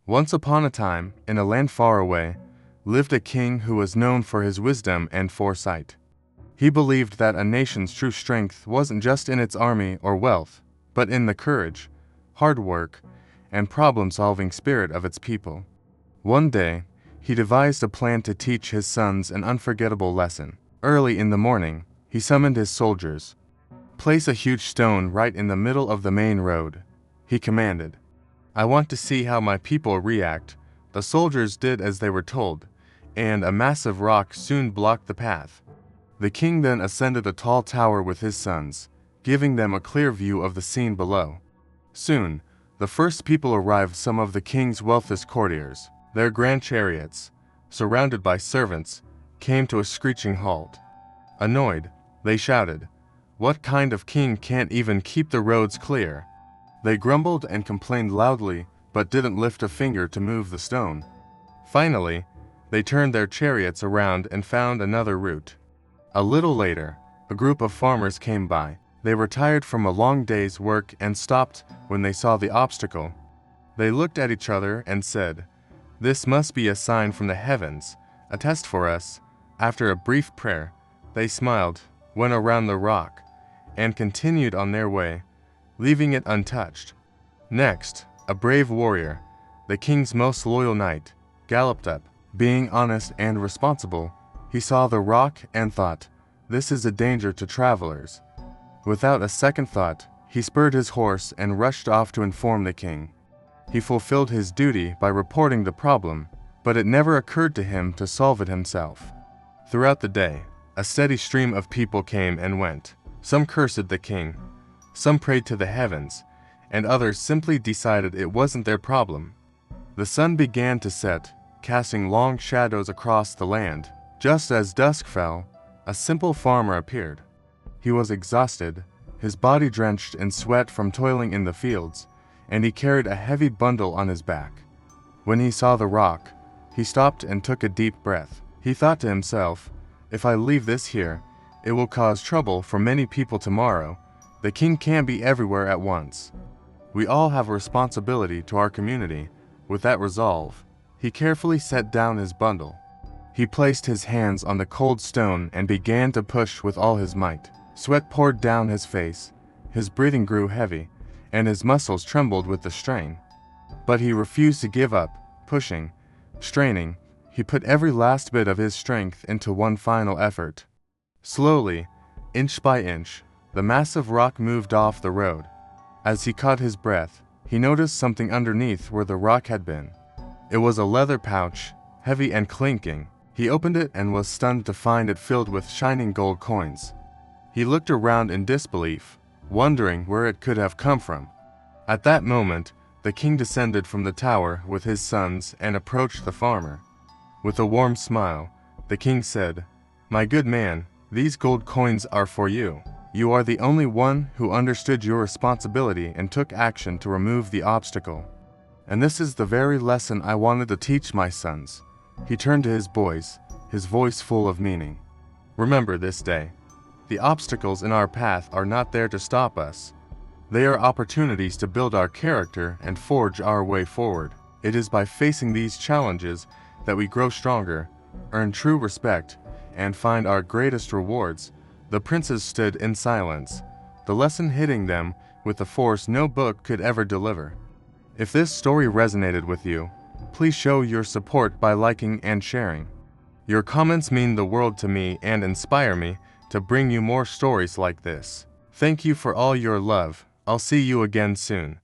Once upon a time, in a land far away, lived a king who was known for his wisdom and foresight. He believed that a nation's true strength wasn't just in its army or wealth, but in the courage, hard work, and problem-solving spirit of its people. One day, he devised a plan to teach his sons an unforgettable lesson. Early in the morning, he summoned his soldiers. "Place a huge stone right in the middle of the main road," he commanded. "I want to see how my people react." The soldiers did as they were told, and a massive rock soon blocked the path. The king then ascended a tall tower with his sons, giving them a clear view of the scene below. Soon, the first people arrived, some of the king's wealthiest courtiers. Their grand chariots, surrounded by servants, came to a screeching halt. Annoyed, they shouted, "What kind of king can't even keep the roads clear?" They grumbled and complained loudly, but didn't lift a finger to move the stone. Finally, they turned their chariots around and found another route. A little later, a group of farmers came by. They were tired from a long day's work and stopped when they saw the obstacle. They looked at each other and said, "This must be a sign from the heavens, a test for us." After a brief prayer, they smiled, went around the rock, and continued on their way, leaving it untouched. Next, a brave warrior, the king's most loyal knight, galloped up. Being honest and responsible, he saw the rock and thought, "This is a danger to travelers." Without a second thought, he spurred his horse and rushed off to inform the king. He fulfilled his duty by reporting the problem, but it never occurred to him to solve it himself. Throughout the day, a steady stream of people came and went. Some cursed the king, some prayed to the heavens, and others simply decided it wasn't their problem. The sun began to set, casting long shadows across the land. Just as dusk fell, a simple farmer appeared. He was exhausted, his body drenched in sweat from toiling in the fields, and he carried a heavy bundle on his back. When he saw the rock, he stopped and took a deep breath. He thought to himself, "If I leave this here, it will cause trouble for many people tomorrow. The king can't be everywhere at once. We all have a responsibility to our community." With that resolve, he carefully set down his bundle. He placed his hands on the cold stone and began to push with all his might. Sweat poured down his face, his breathing grew heavy, and his muscles trembled with the strain. But he refused to give up. Pushing, straining, he put every last bit of his strength into one final effort. Slowly, inch by inch, the massive rock moved off the road. As he caught his breath, he noticed something underneath where the rock had been. It was a leather pouch, heavy and clinking. He opened it and was stunned to find it filled with shining gold coins. He looked around in disbelief, wondering where it could have come from. At that moment, the king descended from the tower with his sons and approached the farmer. With a warm smile, the king said, "My good man, these gold coins are for you. You are the only one who understood your responsibility and took action to remove the obstacle. And this is the very lesson I wanted to teach my sons." He turned to his boys, his voice full of meaning. "Remember this day. The obstacles in our path are not there to stop us. They are opportunities to build our character and forge our way forward. It is by facing these challenges that we grow stronger, earn true respect, and find our greatest rewards." The princes stood in silence, the lesson hitting them with a force no book could ever deliver. If this story resonated with you, please show your support by liking and sharing. Your comments mean the world to me and inspire me to bring you more stories like this. Thank you for all your love. I'll see you again soon.